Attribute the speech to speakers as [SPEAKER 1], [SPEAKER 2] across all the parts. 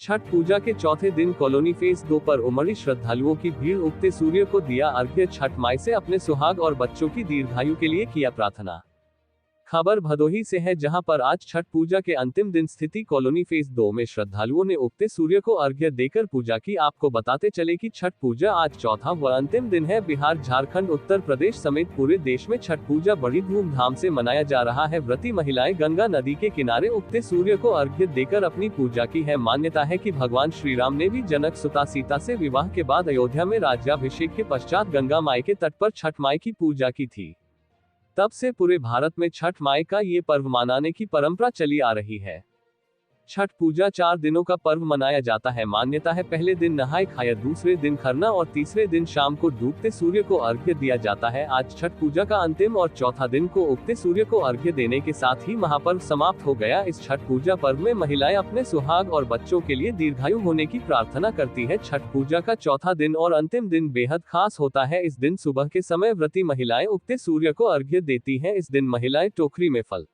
[SPEAKER 1] छठ पूजा के चौथे दिन कॉलोनी फेज 2 पर उमड़ी श्रद्धालुओं की भीड़ उगते सूर्य को दिया अर्घ्य। छठ माई से अपने सुहाग और बच्चों की दीर्घायु के लिए किया प्रार्थना। खबर भदोही से है, जहां पर आज छठ पूजा के अंतिम दिन स्थिति कॉलोनी फेज 2 में श्रद्धालुओं ने उगते सूर्य को अर्घ्य देकर पूजा की। आपको बताते चले कि छठ पूजा आज चौथा व अंतिम दिन है। बिहार, झारखंड, उत्तर प्रदेश समेत पूरे देश में छठ पूजा बड़ी धूमधाम से मनाया जा रहा है। व्रती महिलाएं गंगा नदी के किनारे उगते सूर्य को अर्घ्य देकर अपनी पूजा की है। मान्यता है कि भगवान श्री राम ने भी जनक सुता सीता से विवाह के बाद अयोध्या में राज्याभिषेक के पश्चात गंगा माई के तट पर छठ माई की पूजा की थी। तब से पूरे भारत में छठ माई का ये पर्व मनाने की परंपरा चली आ रही है। छठ पूजा 4 दिनों का पर्व मनाया जाता है। मान्यता है, पहले दिन नहाय खाया, दूसरे दिन खरना और तीसरे दिन शाम को डूबते सूर्य को अर्घ्य दिया जाता है। आज छठ पूजा का अंतिम और चौथा दिन को उगते सूर्य को अर्घ्य देने के साथ ही महापर्व समाप्त हो गया। इस छठ पूजा पर्व में महिलाएं अपने सुहाग और बच्चों के लिए दीर्घायु होने की प्रार्थना करती है। छठ पूजा का चौथा दिन और अंतिम दिन बेहद खास होता है। इस दिन सुबह के समय व्रती महिलाएं उगते सूर्य को अर्घ्य देती हैं। इस दिन महिलाएं टोकरी में फल,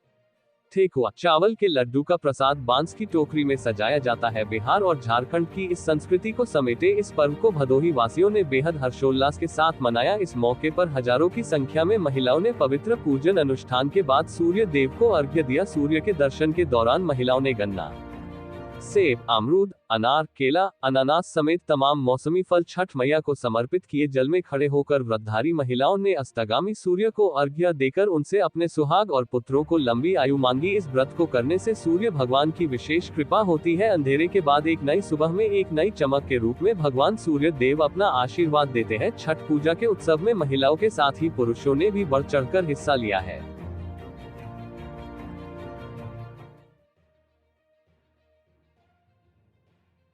[SPEAKER 1] ठेकुआ, चावल के लड्डू का प्रसाद बांस की टोकरी में सजाया जाता है। बिहार और झारखंड की इस संस्कृति को समेटे इस पर्व को भदोही वासियों ने बेहद हर्षोल्लास के साथ मनाया। इस मौके पर हजारों की संख्या में महिलाओं ने पवित्र पूजन अनुष्ठान के बाद सूर्य देव को अर्घ्य दिया। सूर्य के दर्शन के दौरान महिलाओं ने गन्ना, सेब, अमरूद, अनार, केला, अनानास समेत तमाम मौसमी फल छठ मैया को समर्पित किए। जल में खड़े होकर व्रतधारी महिलाओं ने अस्तगामी सूर्य को अर्घ्य देकर उनसे अपने सुहाग और पुत्रों को लंबी आयु मांगी। इस व्रत को करने से सूर्य भगवान की विशेष कृपा होती है। अंधेरे के बाद एक नई सुबह में एक नई चमक के रूप में भगवान सूर्य देव अपना आशीर्वाद देते हैं। छठ पूजा के उत्सव में महिलाओं के साथ ही पुरुषों ने भी बढ़ चढ़कर हिस्सा लिया है।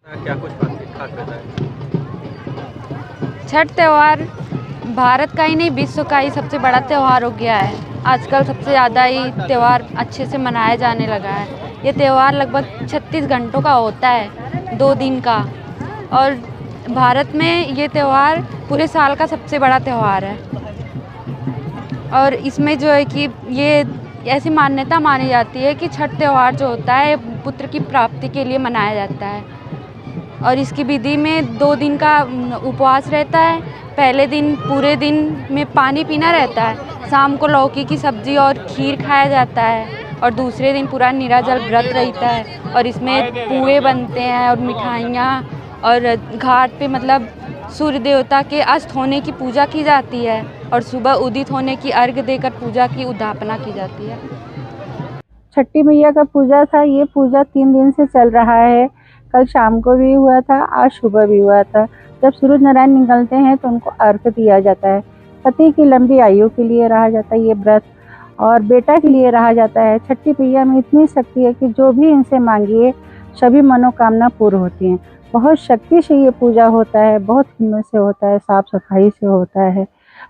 [SPEAKER 2] क्या कुछ खास रहता है?
[SPEAKER 3] छठ त्यौहार भारत का ही नहीं, विश्व का ही सबसे बड़ा त्यौहार हो गया है। आजकल सबसे ज़्यादा ही त्यौहार अच्छे से मनाया जाने लगा है। ये त्यौहार लगभग 36 घंटों का होता है, 2 दिन का। और भारत में ये त्यौहार पूरे साल का सबसे बड़ा त्यौहार है। और इसमें जो है कि ये ऐसी मान्यता मानी जाती है कि छठ त्यौहार जो होता है पुत्र की प्राप्ति के लिए मनाया जाता है। और इसकी विधि में 2 दिन का उपवास रहता है। पहले दिन पूरे दिन में पानी पीना रहता है, शाम को लौकी की सब्जी और खीर खाया जाता है, और दूसरे दिन पूरा निराजल व्रत रहता है। और इसमें पुए बनते हैं और मिठाइयाँ, और घाट पे मतलब सूर्य देवता के अस्त होने की पूजा की जाती है, और सुबह उदित होने की अर्घ्य देकर पूजा की उद्यापना की जाती है।
[SPEAKER 4] छठी मैया का पूजा था। ये पूजा 3 दिन से चल रहा है। कल शाम को भी हुआ था, आज सुबह भी हुआ था। जब सूरज नारायण निकलते हैं तो उनको अर्घ्य दिया जाता है। पति की लंबी आयु के लिए रहा जाता है ये व्रत, और बेटा के लिए रहा जाता है। छठी मैया में इतनी शक्ति है कि जो भी इनसे मांगिए सभी मनोकामना पूर्ण होती हैं। बहुत शक्ति से ये पूजा होता है, बहुत हिम्मत से होता है, साफ सफाई से होता है।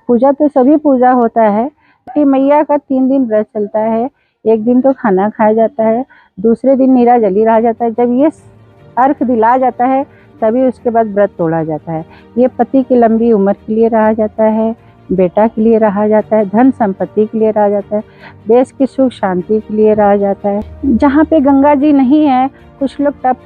[SPEAKER 4] पूजा तो सभी पूजा होता है। छठी मैया का 3 दिन व्रत चलता है। एक दिन तो खाना खाया जाता है, दूसरे दिन निराजली रहा जाता है। जब ये अर्घ दिला जाता है तभी उसके बाद व्रत तोड़ा जाता है। ये पति की लंबी उम्र के लिए रहा जाता है, बेटा के लिए रहा जाता है, धन संपत्ति के लिए रहा जाता है, देश की सुख शांति के लिए रहा जाता है। जहाँ पे गंगा जी नहीं है, कुछ लोग टब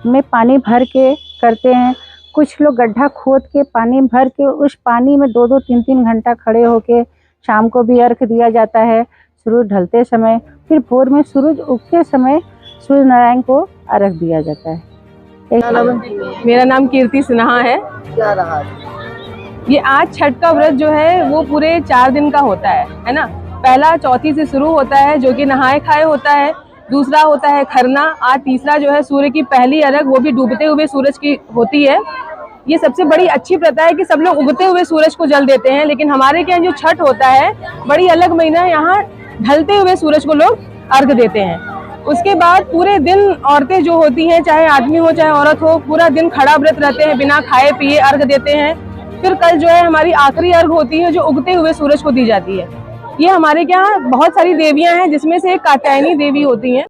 [SPEAKER 4] में पानी भर के करते हैं, कुछ लोग गड्ढा खोद के पानी भर के उस पानी में 2-2, 3-3 घंटा खड़े होके शाम को भी अर्घ दिया जाता है। सूरज ढलते समय, फिर भोर में सूरज उगते समय सूर्य नारायण को अर्घ दिया जाता है।
[SPEAKER 5] मेरा नाम कीर्ति सिन्हा है।
[SPEAKER 2] क्या रहा?
[SPEAKER 5] ये आज छठ का व्रत जो है वो पूरे 4 दिन का होता है ना। पहला चौथी से शुरू होता है, जो कि नहाए खाए होता है। दूसरा होता है खरना। आज तीसरा जो है सूर्य की पहली अर्घ, वो भी डूबते हुए सूरज की होती है। ये सबसे बड़ी अच्छी प्रथा है कि सब लोग उगते हुए सूरज को जल देते हैं, लेकिन हमारे यहाँ जो छठ होता है बड़ी अलग महीना है। यहाँ ढलते हुए सूरज को लोग अर्घ देते हैं। उसके बाद पूरे दिन औरतें जो होती हैं, चाहे आदमी हो चाहे औरत हो, पूरा दिन खड़ा व्रत रहते हैं, बिना खाए पिए अर्घ देते हैं। फिर कल जो है हमारी आखिरी अर्घ होती है, जो उगते हुए सूरज को दी जाती है। ये हमारे यहाँ बहुत सारी देवियां हैं, जिसमें से एक कात्यायनी देवी होती हैं।